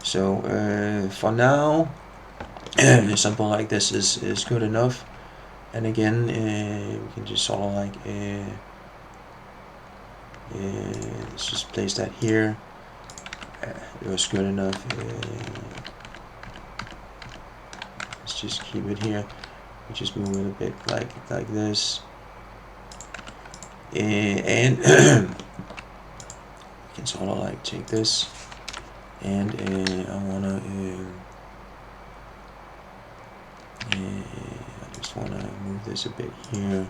so for now something like this is good enough. And again we can just sort of like let's just place that here. It was good enough. Let's just keep it here. We just move it a bit like this, and we can sort of like take this, and I wanna I just wanna move this a bit here,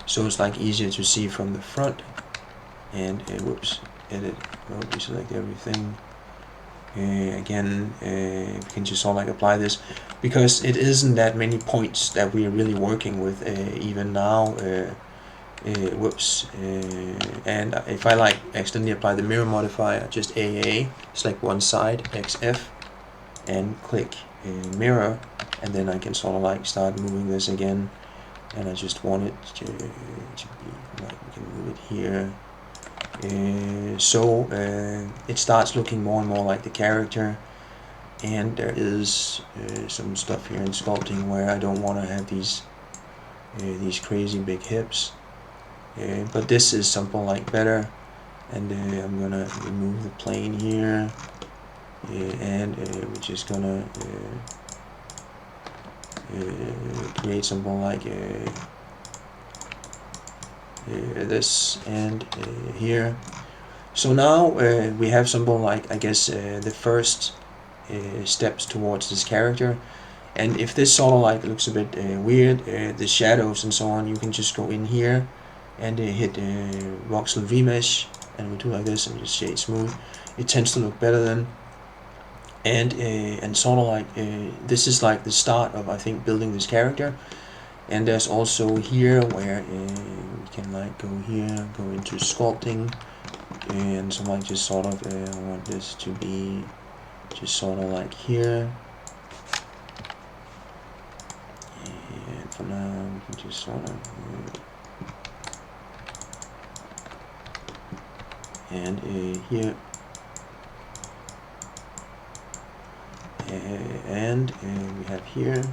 so it's like easier to see from the front. And whoops, edit, we select everything. Again, we can just sort of like apply this, because it isn't that many points that we are really working with even now. Whoops, and if I like accidentally apply the mirror modifier, just AA, select one side, XF, and click mirror, and then I can sort of like start moving this again, and I just want it to be like, we can move it here. So it starts looking more and more like the character, and there is some stuff here in sculpting where I don't want to have these crazy big hips, but this is something like better. And I'm gonna remove the plane here, and we're just gonna create something like this, and here. So now we have something like, I guess, the first steps towards this character. And if this sort of like looks a bit weird, the shadows and so on, you can just go in here and hit voxel vmesh, and we do like this and just shade smooth. It tends to look better then. And sort of like this is like the start of, I think, building this character. And there's also here where we can like go here, go into sculpting, and so like just sort of I want this to be just sort of like here. And for now we can just sort of and here, and we have here.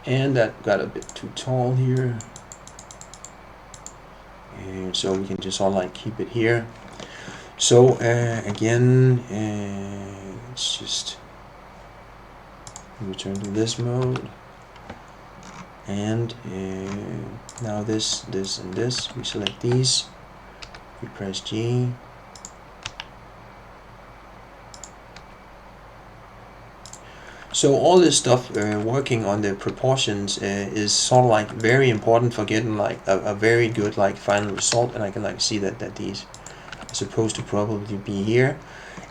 And that got a bit too tall here, and so we can just all like keep it here. So again, let's just return to this mode, and now this, and this, we select these, we press G, so all this stuff working on the proportions is sort of like very important for getting like a very good like final result. And I can like see that these are supposed to probably be here,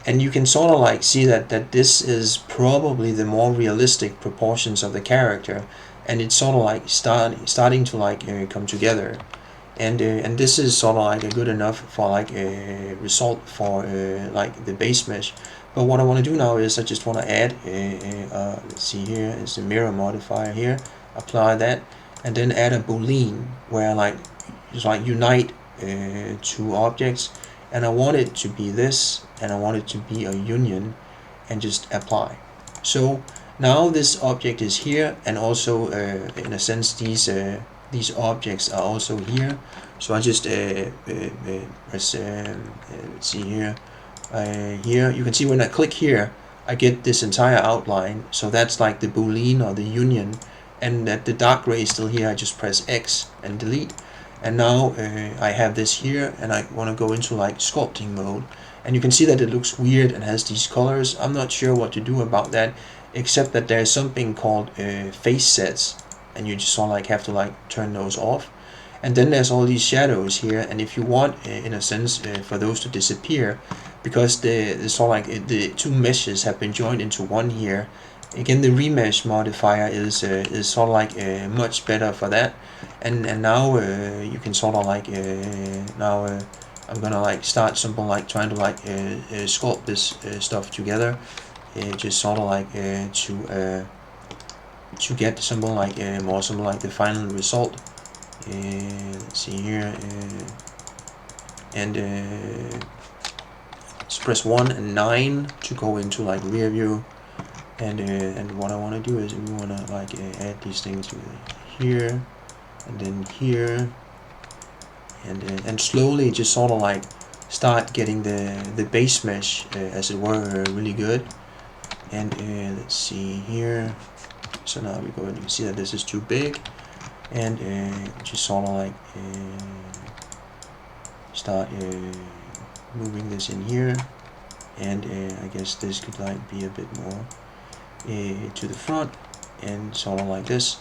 and you can sort of like see that this is probably the more realistic proportions of the character, and it's sort of like starting to like come together. And this is sort of like a good enough for like a result for like the base mesh. But what I want to do now is I just want to add let's see, here is the mirror modifier here, apply that, and then add a boolean where like just like unite two objects, and I want it to be this, and I want it to be a union, and just apply. So now this object is here, and also in a sense these objects are also here. So I just press let's see here, here you can see when I click here I get this entire outline, so that's like the boolean or the union. And at the dark gray is still here, I just press X and delete, and now I have this here, and I want to go into like sculpting mode, and you can see that it looks weird and has these colors. I'm not sure what to do about that, except that there's something called face sets, and you just sort of like have to like turn those off. And then there's all these shadows here, and if you want in a sense for those to disappear, because the sort of like the two meshes have been joined into one here, again the remesh modifier is sort of like much better for that. And now you can sort of like now I'm gonna like start something like trying to like sculpt this stuff together, just sort of like to get something like more something like the final result. Let's see here, and let's press 1 and 9 to go into like rear view. And what I want to do is we want to like add these things here and then here, and slowly just sort of like start getting the base mesh as it were really good. And let's see here, so now we go and you can see that this is too big, and just sort of like start moving this in here, and I guess this could like be a bit more to the front, and sort of like this.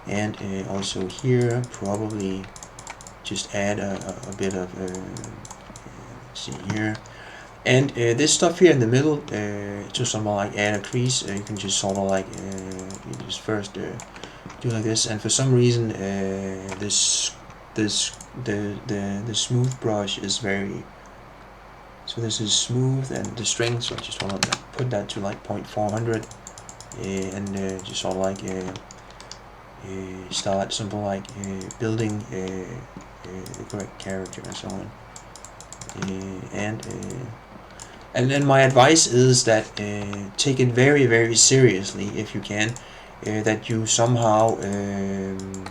And also here probably just add a bit of let's see here, and this stuff here in the middle, to something like add a crease, you can just sort of like you just first do like this. And for some reason the smooth brush is very, so this is smooth and the strength, so I just want to put that to like 0.400, and just sort of like start something like building the correct character and so on. And then my advice is that take it very, very seriously if you can, that you somehow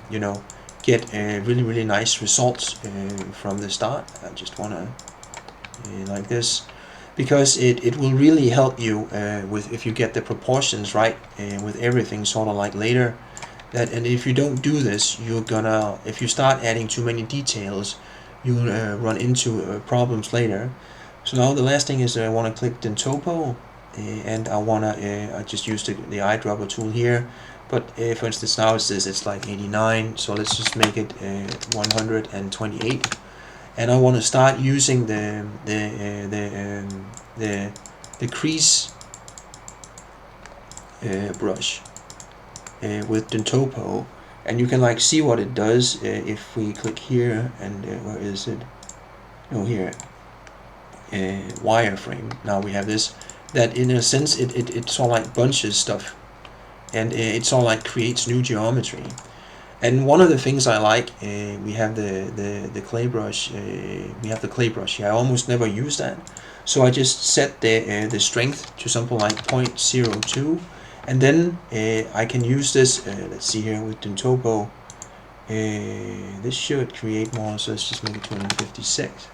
you know, get really, really nice results from the start. I just want to like this, because it will really help you with, if you get the proportions right with everything sort of like later. That, and if you don't do this, you're gonna, if you start adding too many details, you'll run into problems later. So now the last thing is I want to click Dentopo, and I want to I just use the eyedropper tool here, but for instance now it says it's like 89, so let's just make it 128, and I want to start using the crease brush with Dentopo, and you can like see what it does if we click here, and where is it? Oh, here, wireframe. Now we have this, that in a sense it sort of like bunches stuff, and it sort of like creates new geometry. And one of the things I like, we have the clay brush. We have the clay brush here. I almost never use that, so I just set the strength to something like 0.02, and then I can use this. Let's see here with Dentopo. This should create more, so let's just make it 256.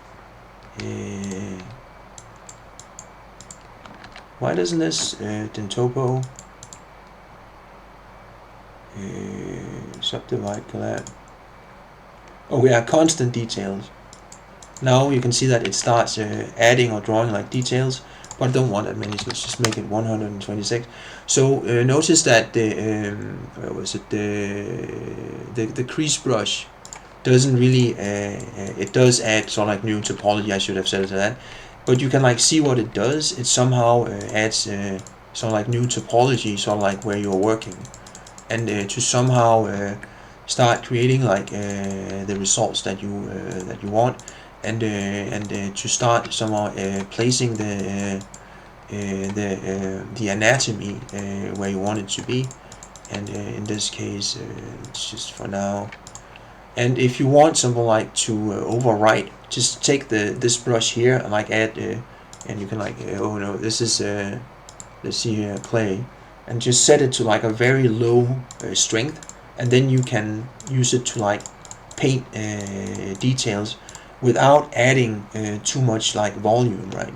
Why doesn't this Dentopo subdivide collab? Oh, we have constant details. Now you can see that it starts adding or drawing like details, but I don't want that many, so let's just make it 126. So notice that the where was it, the crease brush doesn't really it does add sort of like new topology. I should have said it to that, but you can like see what it does. It somehow adds sort of like new topology, sort of like where you're working, and to somehow start creating like the results that you want, and to start somehow placing the anatomy where you want it to be. And in this case, it's just for now. And if you want something like to overwrite, just take this brush here and like add, and you can like oh no, this is let's see here, clay, and just set it to like a very low strength, and then you can use it to like paint details without adding too much like volume, right?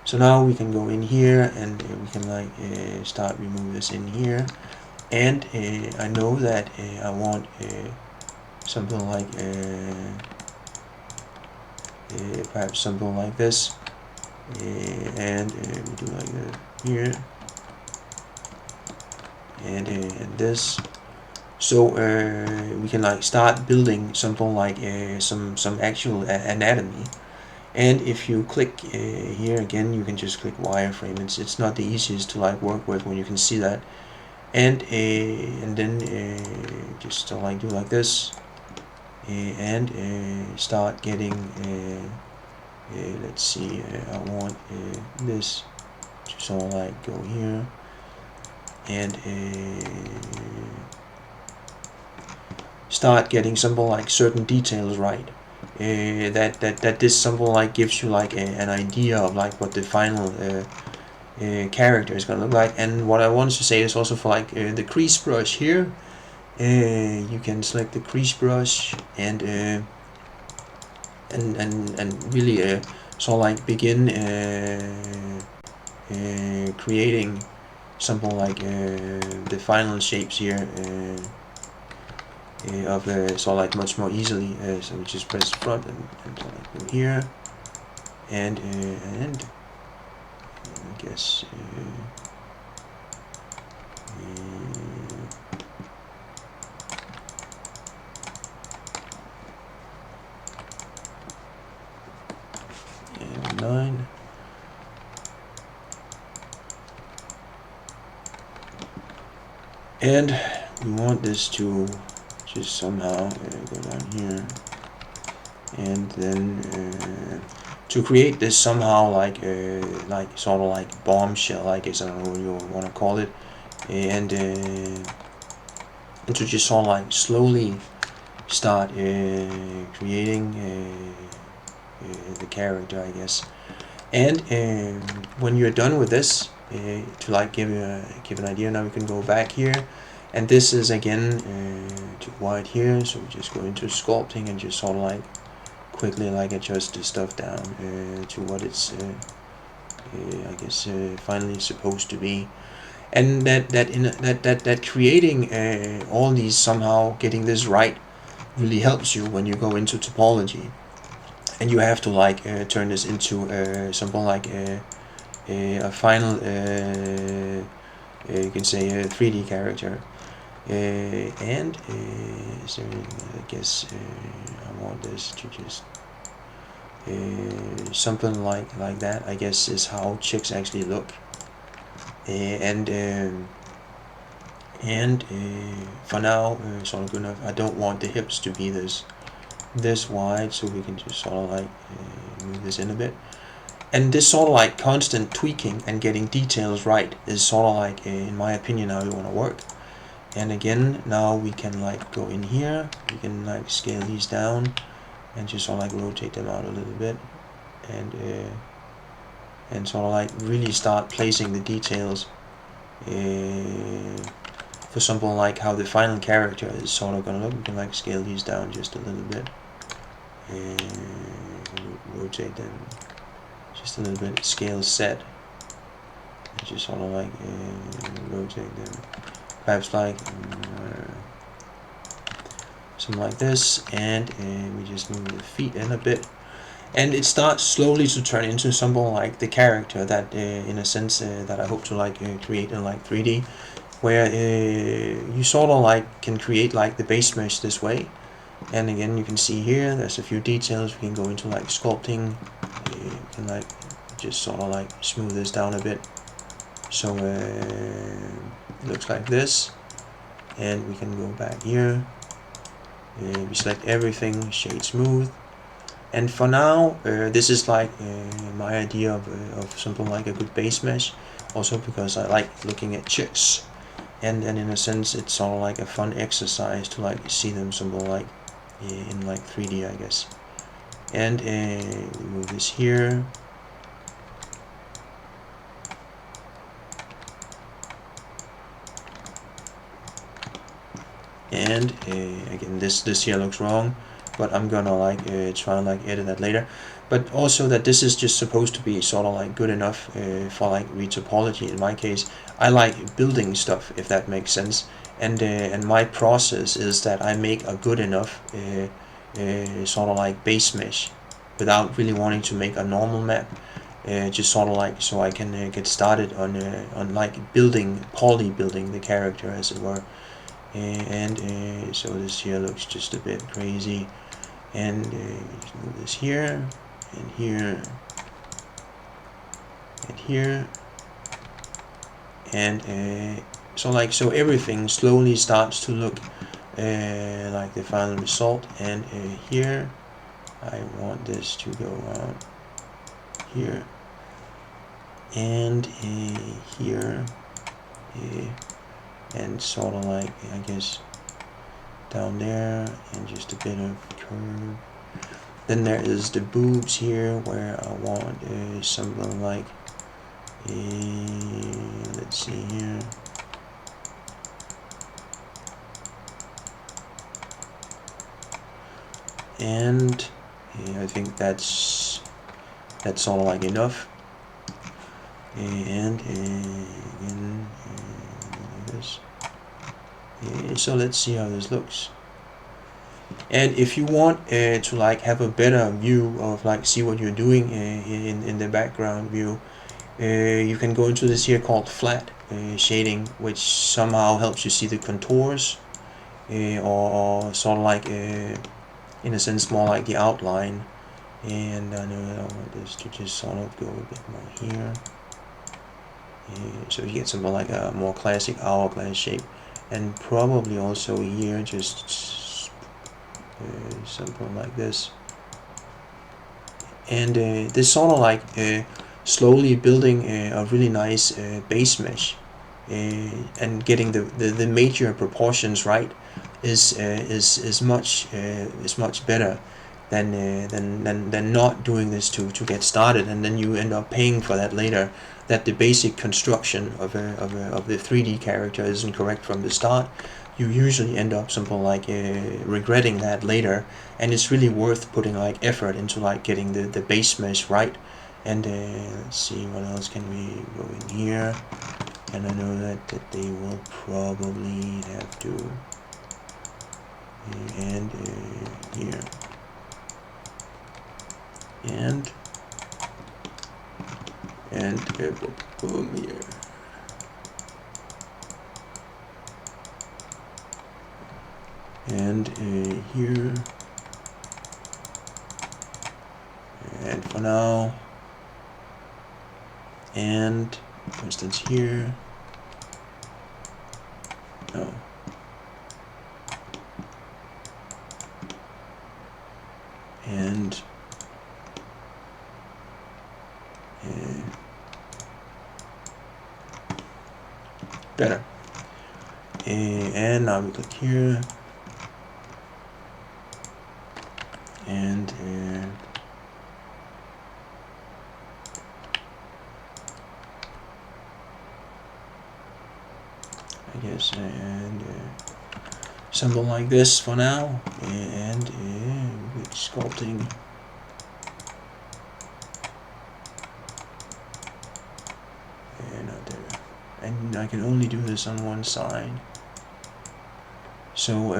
So now we can go in here, and we can like start remove this in here, and I know that I want something like perhaps something like this, and we do like that here, and this. So we can like start building something like some actual anatomy. And if you click here again, you can just click wireframe. It's not the easiest to like work with when you can see that. And then just like do like this, and start getting. Let's see. I want this to sort of like go here, and start getting something like certain details right. That this something like gives you like an idea of like what the final character is gonna look like. And what I wanted to say is also for like the crease brush here, you can select the crease brush and really sort of like begin creating something like the final shapes here of sort of like much more easily. So we just press front and sort of like go here, and I guess and 9. And we want this to just somehow go down here, and then to create this somehow like sort of like bombshell, I guess, I don't know what you want to call it, and to just sort of like slowly start creating the character, I guess. And when you're done with this, to like give an idea, now we can go back here, and this is again to white here, so we just go into sculpting and just sort of like quickly like adjust the stuff down to what it's I guess finally supposed to be. And that creating all these, somehow getting this right, really helps you when you go into topology, and you have to like turn this into something like a final you can say a 3D character. And is there anything, I guess I want this to just something like that, I guess, is how chicks actually look. And for now, sort of good enough. I don't want the hips to be this wide, so we can just sort of like move this in a bit. And this sort of like constant tweaking and getting details right is sort of like, in my opinion, how you want to work. And again, now we can like go in here, we can like scale these down and just sort of like rotate them out a little bit, and sort of like really start placing the details for something like how the final character is sort of gonna look. We can like scale these down just a little bit and rotate them just a little bit, scale set, and just sort of like rotate them, perhaps like something like this, and we just move the feet in a bit, and it starts slowly to turn into something like the character that in a sense that I hope to like create in like 3D, where you sort of like can create like the base mesh this way. And again, you can see here there's a few details. We can go into like sculpting, we can like just sort of like smooth this down a bit, so it looks like this. And we can go back here, we select everything, shade smooth. And for now, this is like my idea of something like a good base mesh, also because I like looking at chicks, and in a sense it's sort of like a fun exercise to like see them something like in like 3D, I guess. And we move this here, and again this here looks wrong, but I'm gonna like try and like edit that later. But also that this is just supposed to be sort of like good enough for like retopology. In my case, I like building stuff, if that makes sense, and my process is that I make a good enough sort of like base mesh without really wanting to make a normal map. just sort of like so I can get started on like poly building the character, as it were. And so this here looks just a bit crazy, and move this here and here and here, and so everything slowly starts to look like the final result. And here I want this to go on here, and here, and sort of like, I guess, down there, and just a bit of curve. Then there is the boobs here, where I want something like, let's see here, and I think that's sort of like enough. And this. So let's see how this looks. And if you want to like have a better view of like see what you're doing in the background view, you can go into this here called flat shading, which somehow helps you see the contours, or sort of like in a sense more like the outline. And I know that I want this to just sort of go a bit more here. So you get something like a more classic hourglass shape, and probably also here just something like this. And this sort of like slowly building a really nice base mesh, and getting the major proportions right is much better than not doing this to get started, and then you end up paying for that later, that the basic construction of the 3D character isn't correct from the start. You usually end up something like regretting that later, and it's really worth putting like effort into like getting the base mesh right. And let's see, what else can we go in here? And I know that they will probably have to, and here, and boom here. And here, and for now, and for instance here, no, and better. And now we click here, and I guess, and something like this for now, and sculpting. And not there. And I can only do this on one side. So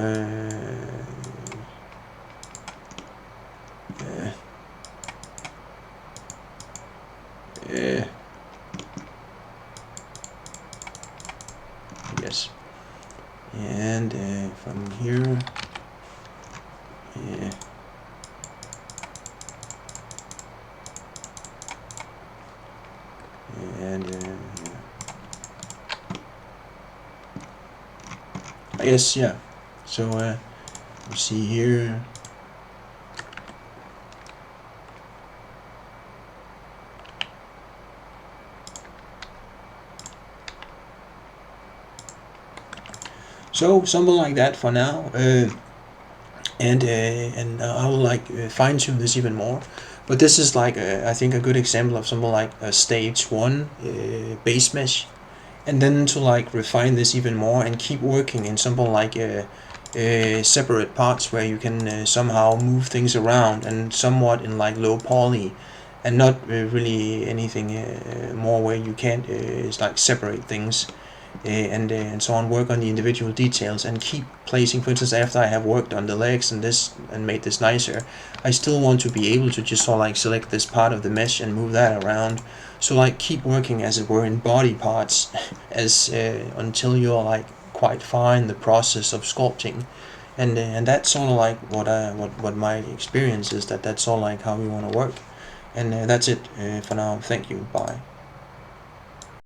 yes, and from here, and I guess, yeah. So you see here, so something like that for now, and I will like fine tune this even more. But this is like I think a good example of something like a stage 1 base mesh, and then to like refine this even more and keep working in something like separate parts where you can somehow move things around, and somewhat in like low poly, and not really anything more where you can't like separate things. and so on, work on the individual details and keep placing. For instance, after I have worked on the legs and this and made this nicer, I still want to be able to just sort of like select this part of the mesh and move that around. So like keep working as it were in body parts as until you're like quite far in the process of sculpting. And that's sort of like what my experience is. That's all like how we want to work. And that's it for now. Thank you. Bye.